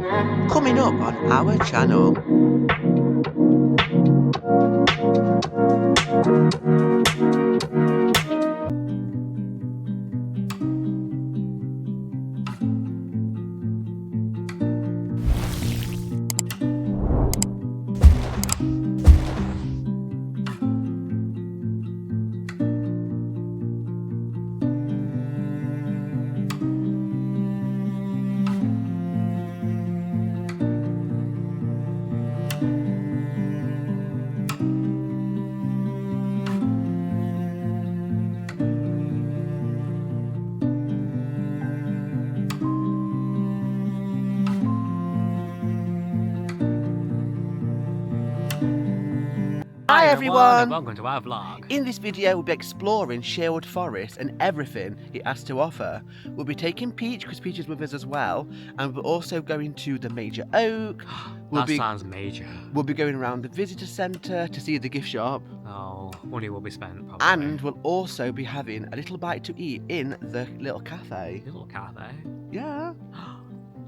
Coming up on our channel. Hi everyone! And welcome to our vlog. In this video we'll be exploring Sherwood Forest and everything it has to offer. We'll be taking Peach, because Peach is with us as well, and we're also going to the Major Oak. Sounds major. We'll be going around the visitor centre to see the gift shop. Oh, money will be spent probably. And we'll also be having a little bite to eat in the little cafe. Little cafe? Yeah.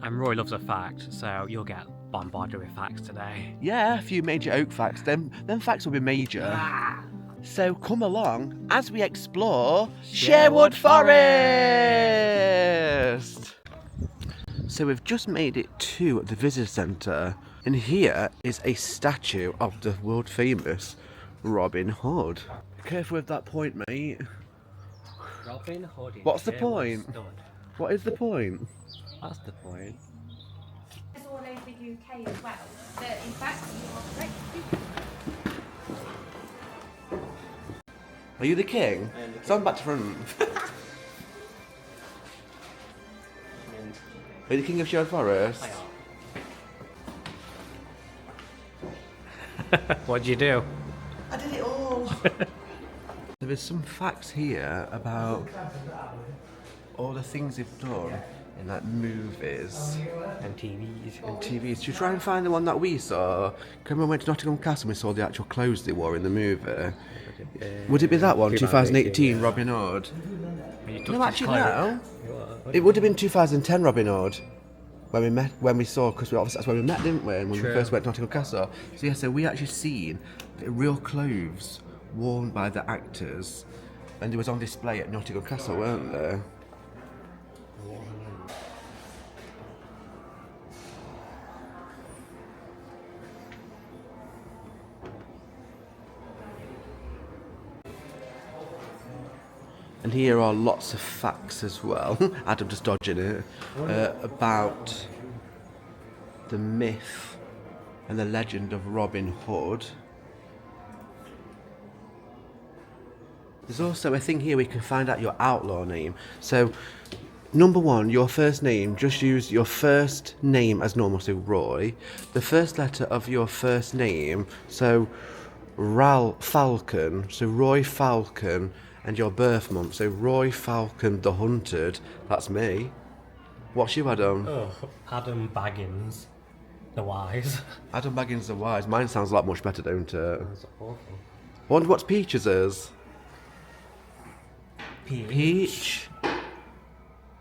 And Roy loves a fact, so you'll get bombarded with facts today. Yeah, a few Major Oak facts. Them facts will be major. So come along as we explore Sherwood Forest! So we've just made it to the visitor centre, and here is a statue of the world famous Robin Hood. Be careful with that point, mate. Robin Hood. What's the point? What is the point? That's the point. It's all over the UK as well. But in fact, you are correct. Are you the king? Stand back to front. Are you the king of Sherwood Forest? What'd you do? I did it all. There is some facts here about all the things they've done in like movies And TVs. and TVs. Should we try and find the one that we saw? Can we went to Nottingham Castle and we saw the actual clothes they wore in the movie? Would it be that one, 2018 Robin Hood? No, actually no. It would have been 2010 Robin Hood when we saw, because obviously that's where we met, didn't we? When we first went to Nottingham Castle. So yeah, so we actually seen the real clothes worn by the actors, and it was on display at Nottingham Castle, weren't they? And here are lots of facts as well. Adam just dodging it about the myth and the legend of Robin Hood. There's also a thing here we can find out your outlaw name. So, number one, your first name, just use your first name as normal, so Roy. The first letter of your first name, so Falcon, so Roy Falcon, and your birth month, so Roy Falcon the Hunted. That's me. What's you, Adam? Oh, Adam Baggins, the wise. Adam Baggins the Wise. Mine sounds a lot much better, don't it? That's awful. Wonder what's Peach's is? Peach.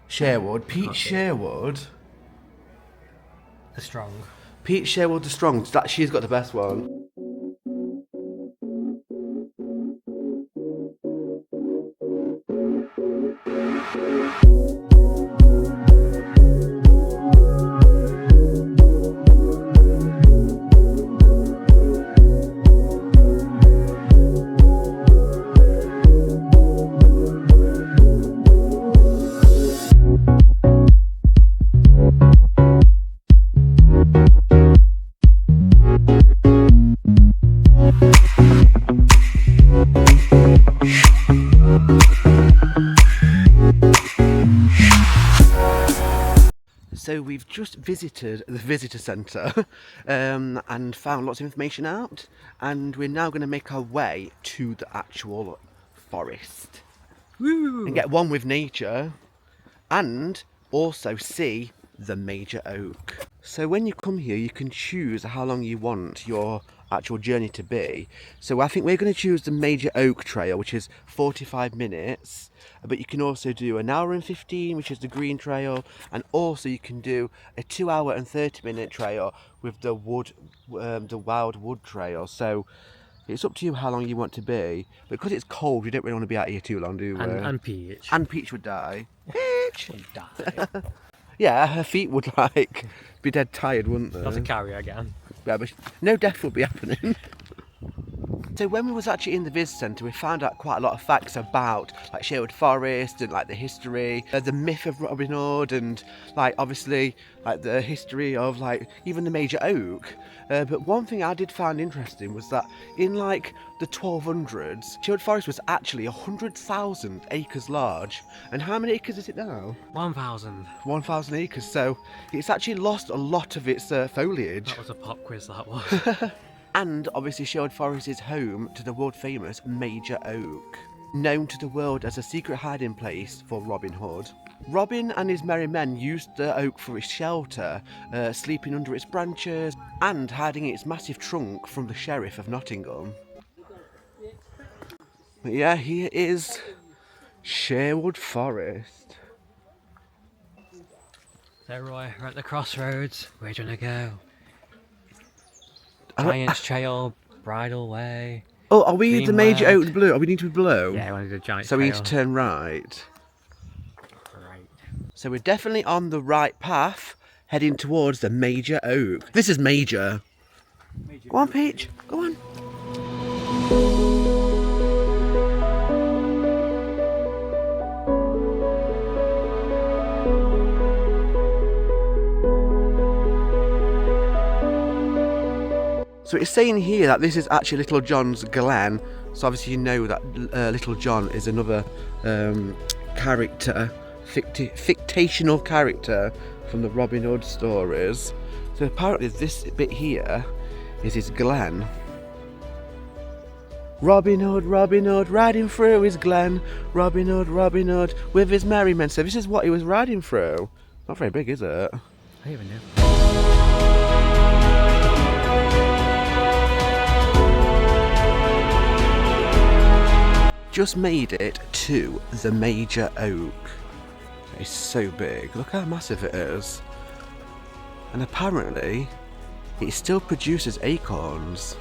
Sherwood. Peach Sherwood. The strong. Peach Sherwood the Strong. She's got the best one. So we've just visited the visitor centre and found lots of information out, and we're now going to make our way to the actual forest. Woo! And get one with nature, and also see the Major Oak. So when you come here, you can choose how long you want your actual journey to be. So I think we're going to choose the Major Oak Trail, which is 45 minutes. But you can also do an hour and 15, which is the Green Trail, and also you can do a 2 hour and 30-minute trail with the Wild Wood Trail. So it's up to you how long you want to be. But because it's cold, we don't really want to be out here too long, do we? And Peach. And Peach would die. Peach! Would die. Yeah, her feet would like be dead tired, wouldn't they? Not to carry her again. Yeah, but no death would be happening. So when we was actually in the Viz Centre, we found out quite a lot of facts about like Sherwood Forest and like the history, the myth of Robin Hood, and like obviously like the history of like even the Major Oak. But one thing I did find interesting was that in like the 1200s, Sherwood Forest was actually 100,000 acres large. And how many acres is it now? 1,000. 1,000 acres. So it's actually lost a lot of its foliage. That was a pop quiz, that was. And obviously Sherwood Forest is home to the world famous Major Oak, known to the world as a secret hiding place for Robin Hood. Robin and his merry men used the oak for its shelter, sleeping under its branches and hiding its massive trunk from the Sheriff of Nottingham. But yeah, here is Sherwood Forest. So Roy, we're at the crossroads. Where do you want to go? Giant's Trail, Bridle Way. Oh, are we the Major Greenwood. Oak Blue? Are we need to be below? Yeah, I wanted a Giant's So Trail. we need to turn right. Right. So we're definitely on the right path, heading towards the Major Oak. This is Major. Go on, Peach. Go on. So it's saying here that this is actually Little John's Glen. So obviously you know that Little John is another character, fictional character from the Robin Hood stories. So apparently this bit here is his glen. Robin Hood, riding through his glen. Robin Hood, with his merry men. So this is what he was riding through. Not very big, is it? I don't even know. Just made it to the Major Oak. It's so big. Look how massive it is. And apparently, it still produces acorns.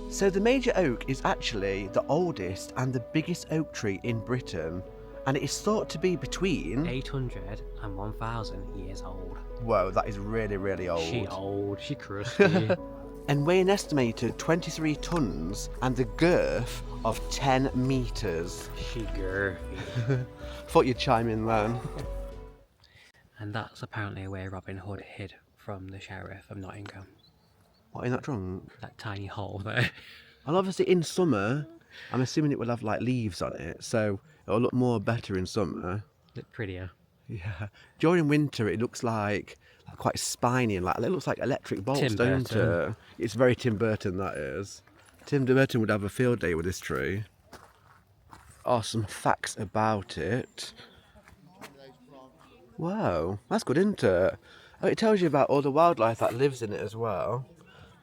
So the Major Oak is actually the oldest and the biggest oak tree in Britain, and it is thought to be between 800 and 1,000 years old. Whoa, that is really, really old. She old, she crusty. And weigh an estimated 23 tons and the girth of 10 metres. She girthy. Thought you'd chime in then. And that's apparently where Robin Hood hid from the Sheriff of Nottingham. What, in that trunk? That tiny hole there. Well, obviously in summer, I'm assuming it will have like leaves on it, so it'll look more better in summer. Look prettier. Yeah. During winter, it looks like quite spiny and like it looks like electric bolts, Tim don't Burton. it? It's very Tim Burton, that is. Tim Burton would have a field day with this tree. Oh, some facts about it. Wow, that's good, isn't it? Oh, it tells you about all the wildlife that lives in it as well.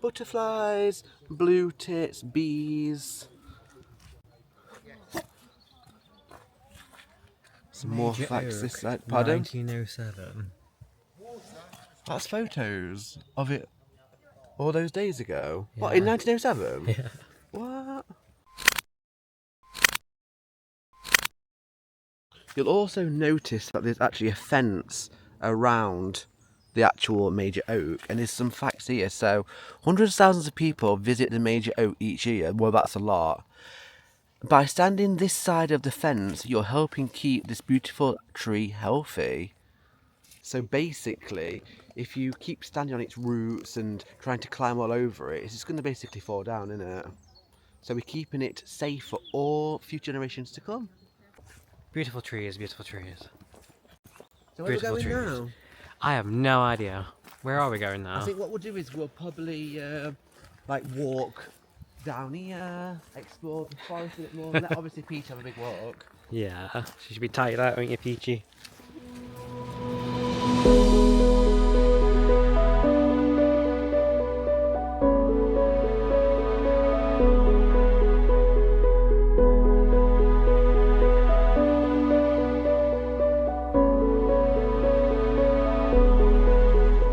Butterflies, blue tits, bees. Some more Major facts Oak, this side. Pardon? 1907. That's photos of it all those days ago. Yeah. What, in 1907? Yeah. What? You'll also notice that there's actually a fence around the actual Major Oak, and there's some facts here. So hundreds of thousands of people visit the Major Oak each year. Well, that's a lot. By standing this side of the fence, you're helping keep this beautiful tree healthy. So basically, if you keep standing on its roots and trying to climb all over it, it's just going to basically fall down, isn't it? So we're keeping it safe for all future generations to come. Beautiful trees, beautiful trees. So where are we Beautiful going trees. now? I have no idea. Where are we going now? I think what we'll do is we'll probably like walk down here, explore the forest a bit more. Let obviously Peach have a big walk. Yeah, she should be tired out, won't you, Peachy?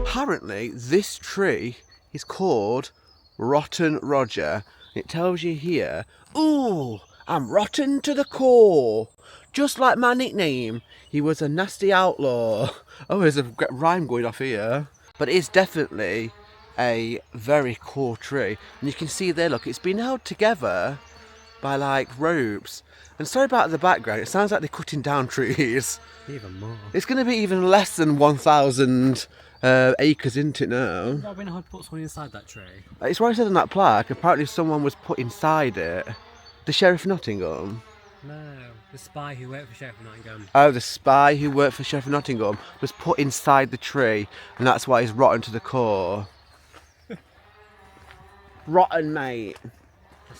Apparently, this tree is called Rotten Roger. It tells you here, ooh, I'm rotten to the core. Just like my nickname, he was a nasty outlaw. Oh, there's a rhyme going off here. But it is definitely a very cool tree. And you can see there, look, it's been held together by like ropes. And sorry about the background, it sounds like they're cutting down trees. Even more. It's going to be even less than 1,000 acres, isn't it now? Robin Hood put someone inside that tree. It's what I said on that plaque. Apparently someone was put inside it. The Sheriff of Nottingham. No, the spy who worked for Sheriff of Nottingham. Oh, the spy who worked for Sheriff of Nottingham was put inside the tree, and that's why he's rotten to the core. Rotten, mate.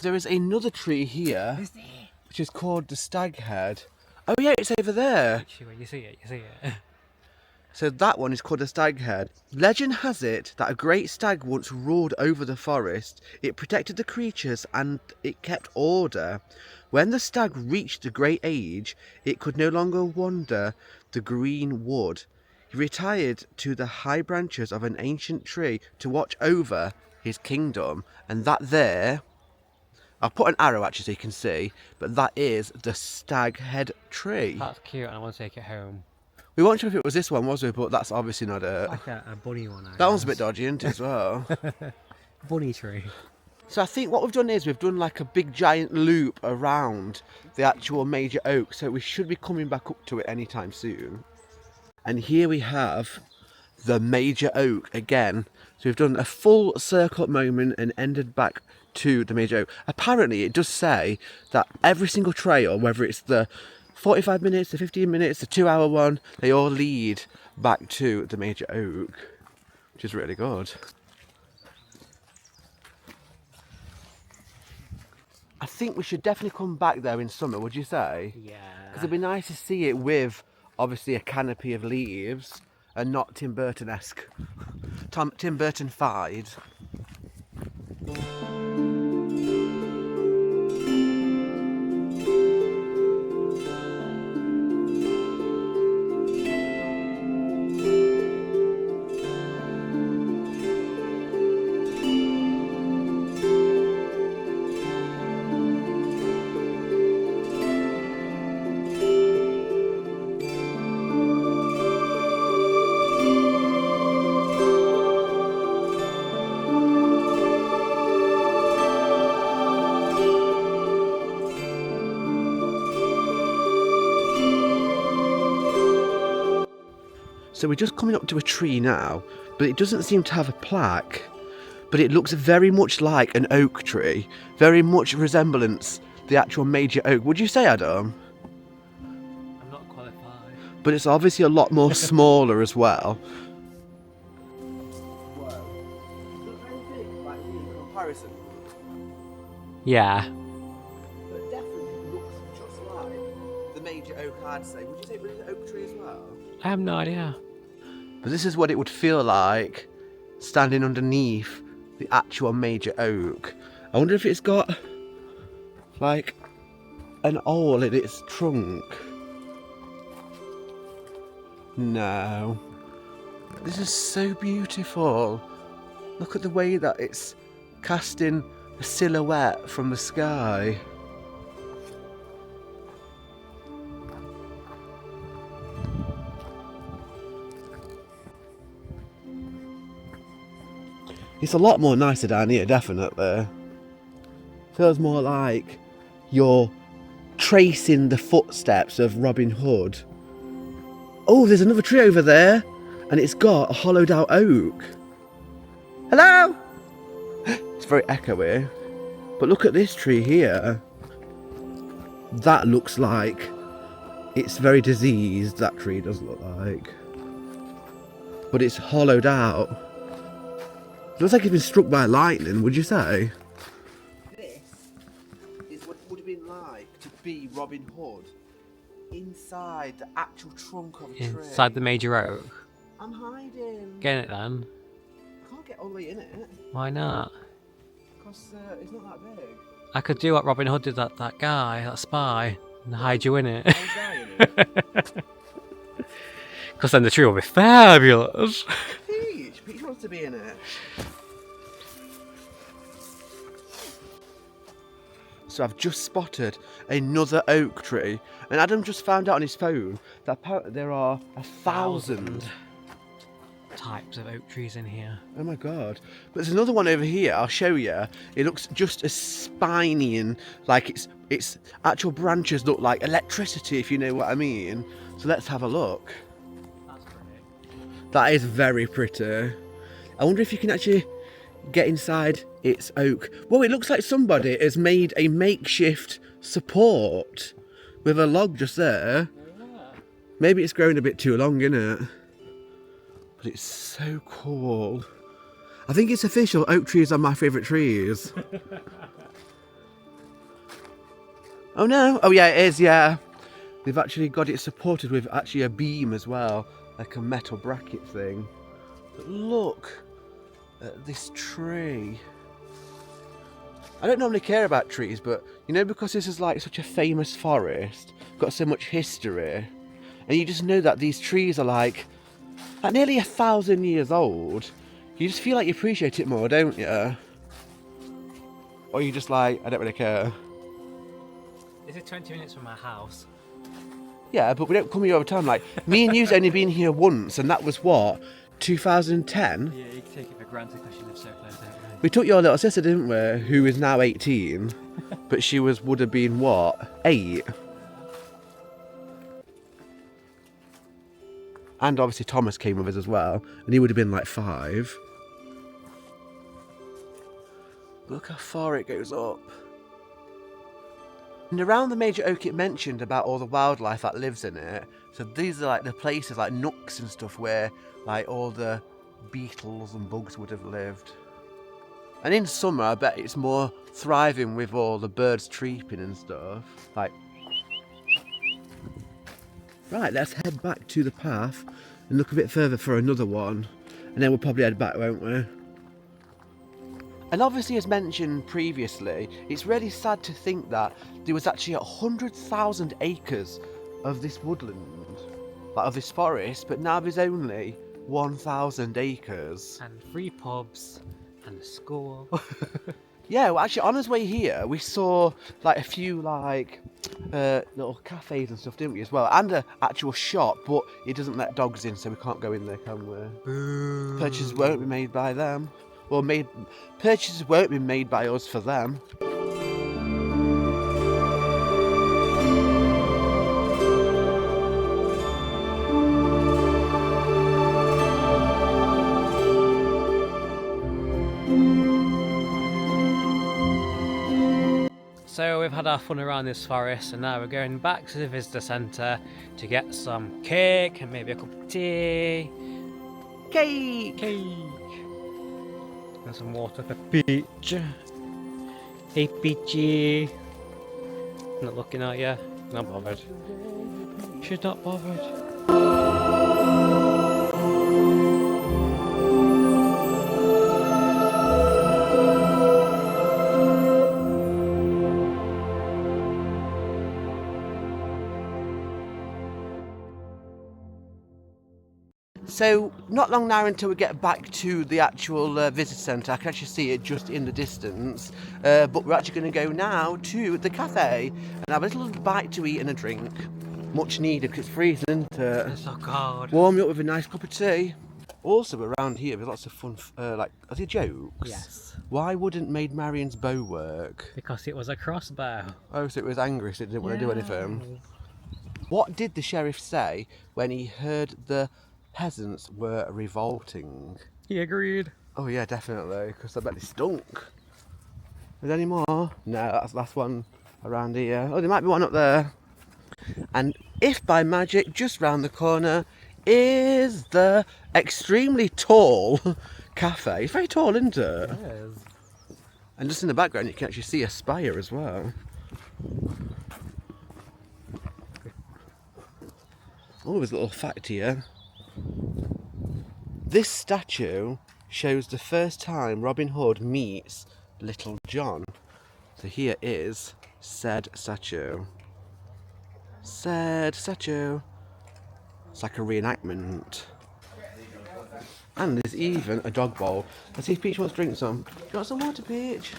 There is another tree here, which is called the Stag Head. Oh yeah, it's over there. Actually, you see it. So that one is called a stag head. Legend has it that a great stag once ruled over the forest. It protected the creatures and it kept order. When the stag reached a great age, it could no longer wander the green wood. He retired to the high branches of an ancient tree to watch over his kingdom. And that there, I'll put an arrow actually so you can see, but that is the stag head tree. That's cute and I want to take it home. We weren't sure if it was this one, was we? But that's obviously not it. Like a bunny one, I That guess. one's a bit dodgy, isn't it, as well? Bunny tree. So I think what we've done is we've done like a big giant loop around the actual major oak. So we should be coming back up to it anytime soon. And here we have the major oak again. So we've done a full circle moment and ended back to the major oak. Apparently it does say that every single trail, whether it's the 45 minutes, the 15 minutes, the 2-hour one, they all lead back to the major oak, which is really good. I think we should definitely come back there in summer, would you say? Yeah. Because it'd be nice to see it with, obviously, a canopy of leaves and not Tim Burton-esque. Tim Burton-fied. So we're just coming up to a tree now, but it doesn't seem to have a plaque. But it looks very much like an oak tree, very much resemblance the actual major oak. Would you say, Adam? I'm not qualified. But it's obviously a lot more smaller as well. Comparison. Yeah. But it definitely looks just like the major oak, I'd say. Would you say it was an oak tree as well? I have no idea. But this is what it would feel like standing underneath the actual major oak. I wonder if it's got like an awl in its trunk. No. This is so beautiful. Look at the way that it's casting a silhouette from the sky. It's a lot more nicer down here, definitely. Feels more like you're tracing the footsteps of Robin Hood. Oh, there's another tree over there, and it's got a hollowed out oak. Hello? It's very echoey. But look at this tree here. That looks like it's very diseased, that tree does look like. But it's hollowed out. Looks like it's been struck by lightning, would you say? This is what it would have been like to be Robin Hood inside the actual trunk of a tree. Inside the major oak. I'm hiding. Get in it then. I can't get all the way in it. Why not? Because it's not that big. I could do what Robin Hood did, that guy, that spy, and hide you in it. I'll die in it. Because then the tree will be fabulous. Peach wants to be in it. So I've just spotted another oak tree, and Adam just found out on his phone that apparently there are 1,000 types of oak trees in here. Oh my god. But there's another one over here, I'll show you. It looks just as spiny and like its actual branches look like electricity, if you know what I mean. So let's have a look. That's pretty. That is very pretty. I wonder if you can actually get inside its oak. Well, it looks like somebody has made a makeshift support with a log just there. Yeah. Maybe it's grown a bit too long, innit? But it's so cool. I think it's official, oak trees are my favourite trees. Oh no, oh yeah it is, yeah. They've actually got it supported with actually a beam as well, like a metal bracket thing. But look at this tree. I don't normally care about trees, but you know, because this is like such a famous forest, got so much history, and you just know that these trees are like nearly 1,000 years old, you just feel like you appreciate it more, don't you? Or you just like, I don't really care. Is it 20 minutes from my house? Yeah, but we don't come here all the time. Like, me and you've only been here once, and that was what, 2010? Yeah, you can take it for granted because you live so close, don't you? We took your little sister, didn't we? Who is now 18, but she would have been what, 8? And obviously Thomas came with us as well, and he would have been like 5. Look how far it goes up. And around the major oak it mentioned about all the wildlife that lives in it. So these are like the places, like nooks and stuff, where like all the beetles and bugs would have lived. And in summer I bet it's more thriving with all the birds chirping and stuff. Like, right, let's head back to the path and look a bit further for another one, and then we'll probably head back, won't we? And obviously, as mentioned previously, it's really sad to think that there was actually 100,000 acres of this woodland, like of this forest, but now there's only 1,000 acres. And 3 pubs and a school. Yeah, well, actually, on his way here, we saw like a few like little cafes and stuff, didn't we, as well? And an actual shop, but it doesn't let dogs in, so we can't go in there, can we? Boo. Purchases won't be made by them. Well, purchases won't be made by us for them. So we've had our fun around this forest, and now we're going back to the visitor centre to get some cake and maybe a cup of tea. Cake! And some water for Peach. Hey Peachy. Not looking at you. Not bothered. She's not bothered. So, not long now until we get back to the actual visitor centre. I can actually see it just in the distance. But we're actually going to go now to the cafe and have a little bite to eat and a drink. Much needed because it's freezing, isn't it? It's so cold. Warm you up with a nice cup of tea. Also, around here, there's lots of fun, like, are there jokes? Yes. Why wouldn't Maid Marian's bow work? Because it was a crossbow. Oh, so it was angry, so it didn't want to do anything. What did the sheriff say when he heard the peasants were revolting? He agreed. Oh yeah, definitely, because I bet they stunk. Is there any more? No, that's the last one around here. Oh, there might be one up there. And if by magic, just round the corner is the extremely tall cafe. It's very tall, isn't it? It is. And just in the background, you can actually see a spire as well. Oh, there's a little fact here. This statue shows the first time Robin Hood meets Little John. So here is said statue. Said statue. It's like a reenactment. And there's even a dog bowl. Let's see if Peach wants to drink some. Do you want some water, Peach?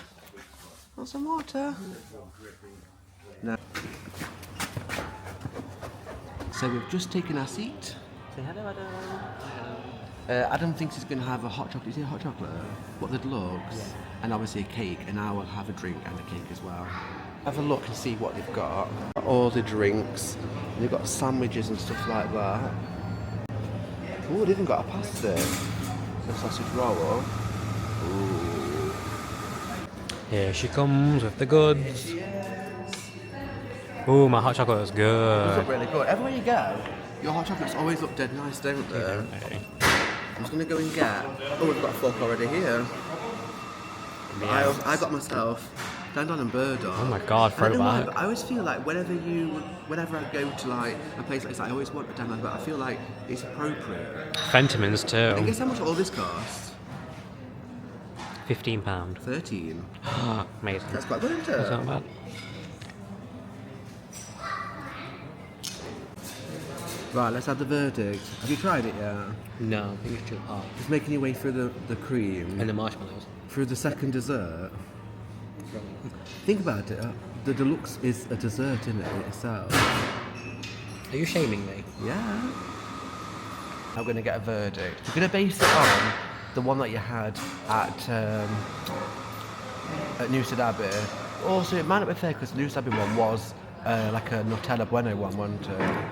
Want some water? No. So we've just taken our seat. Say hello, Adam. Adam thinks he's going to have a hot chocolate. Is it a hot chocolate? What, the deluxe? Yeah. And obviously a cake, and I will have a drink and a cake as well. Have a look and see what they've got. All the drinks. And they've got sandwiches and stuff like that. Oh, they've even got a pasta. A sausage roll. Ooh. Here she comes with the goods. Ooh, my hot chocolate is Those good. look really good. Everywhere you go, your hot chocolates always look dead nice, don't they? Okay. I'm just going to go and get... Oh, we've got a fork already here. Yes. I got myself Dandon and Burdock. Oh my god, I don't know why, throwback. but I always feel like whenever I go to like a place like this, I always want a Dandon, but I feel like it's appropriate. Fentimans And too. guess how much all this costs? £15. 13. Amazing. That's quite good, isn't That's it? not bad. Right, let's have the verdict. Have you tried it yet? No, I think it's too hot. Just making your way through the cream, And the marshmallows. through the second dessert. Think about it. The deluxe is a dessert in it itself. Are you shaming me? Yeah. I'm going to get a verdict. We're going to base it on the one that you had at Newstead Abbey. Also, it might not be fair because the Newstead Abbey one was like a Nutella Bueno one, wasn't it?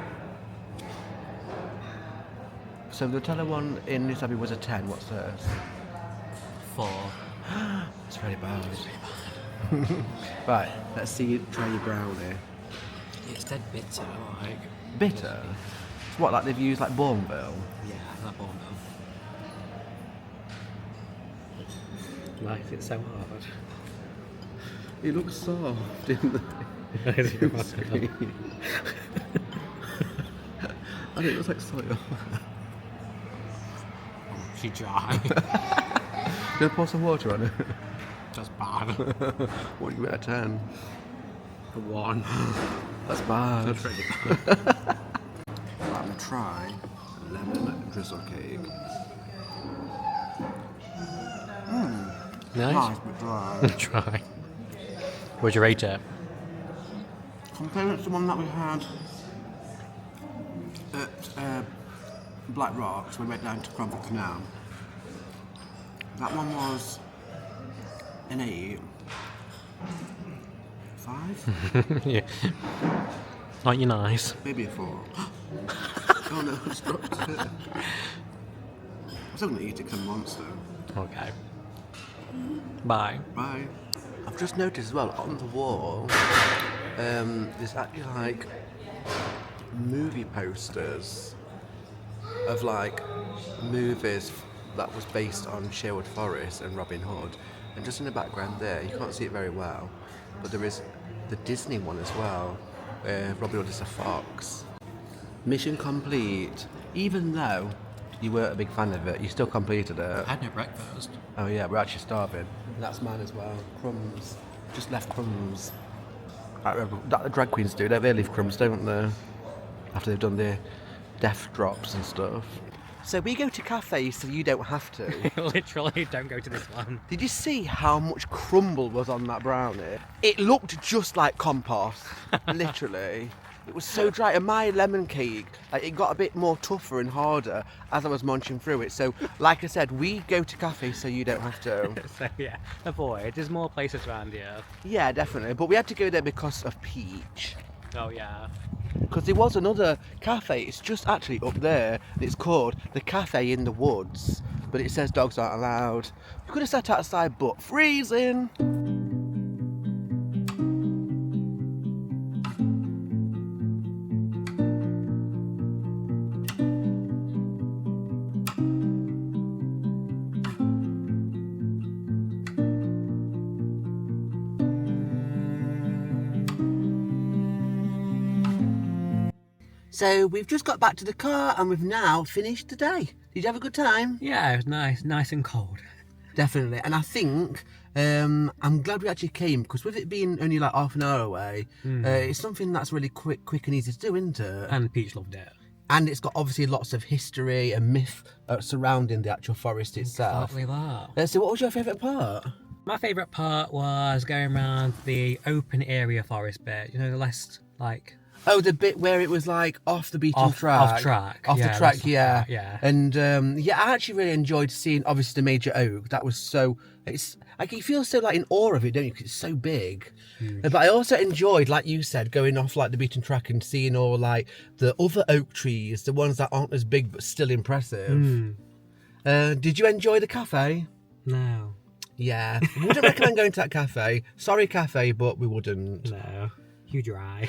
So the Nutella one in Newstead Abbey was a 10. What's this? 4. It's really bad. Right, let's see you try your brownie. It's dead bitter, like. Bitter? It's what, like they've used like Bourneville? Yeah, that ball now. Why is it so hard? It looks soft, didn't it? I think it looks like soil. She dry. Gonna pour some water on it. That's bad. What do you give it a 10? A 1. That's bad. That's really Right, I'm gonna try lemon drizzle cake. Nice. But dry. Try. Would you rate it? Compare it to the one that we had at Black Rocks when we went down to Cromford Canal. That one was an 8. 5? Yeah. Aren't you nice? Maybe a 4. Oh no, I dropped it. I'm still gonna eat it because I'm a monster. Okay. Bye. Bye. I've just noticed as well on the wall, there's actually like movie posters of like movies that was based on Sherwood Forest and Robin Hood. And just in the background there, you can't see it very well, but there is the Disney one as well, where Robin Hood is a fox. Mission complete. Even though you weren't a big fan of it, you still completed it. I had no breakfast. Oh yeah, we're actually starving. And that's mine as well. Crumbs. Just left crumbs. I remember that the drag queens do, they leave crumbs, don't they? After they've done their death drops and stuff. So we go to cafes so you don't have to. Literally, don't go to this one. Did you see how much crumble was on that brownie? It looked just like compost. Literally. It was so dry, and my lemon cake, like, it got a bit more tougher and harder as I was munching through it. So, like I said, we go to cafes so you don't have to. So yeah, avoid. There's more places around here. Yeah, definitely. But we had to go there because of Peach. Oh yeah. Because there was another cafe, it's just actually up there. It's called the Cafe in the Woods. But it says dogs aren't allowed. We could have sat outside, but freezing. So we've just got back to the car and we've now finished the day. Did you have a good time? Yeah, it was nice and cold. Definitely. And I think I'm glad we actually came, because with it being only like half an hour away, it's something that's really quick and easy to do, isn't it? And Peach loved it. And it's got obviously lots of history and myth surrounding the actual forest itself. Exactly that. So what was your favourite part? My favourite part was going around the open area forest bit. You know, the less like... Oh, the bit where it was like off the beaten track. Off track. Off the track, yeah. Yeah. And yeah, I actually really enjoyed seeing obviously the major oak. That was so... It's like you feel so like in awe of it, don't you? 'Cause it's so big. Huge. But I also enjoyed, like you said, going off like the beaten track and seeing all like the other oak trees, the ones that aren't as big but still impressive. Did you enjoy the cafe? No. Yeah, we wouldn't recommend going to that cafe. Sorry, cafe, but we wouldn't. No. You dry.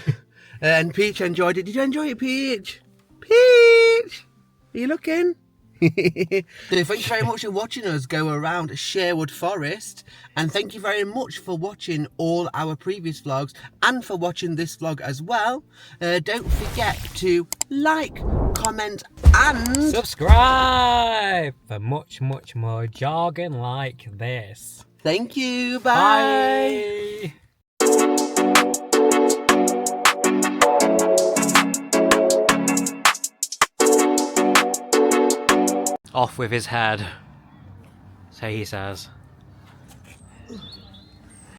And Peach enjoyed it. Did you enjoy it, Peach? Peach! Are you looking? So thank you very much for watching us go around Sherwood Forest. And thank you very much for watching all our previous vlogs and for watching this vlog as well. Don't forget to like, comment and... Subscribe for much more jargon like this. Thank you. Bye. Bye. Off with his head, so he says.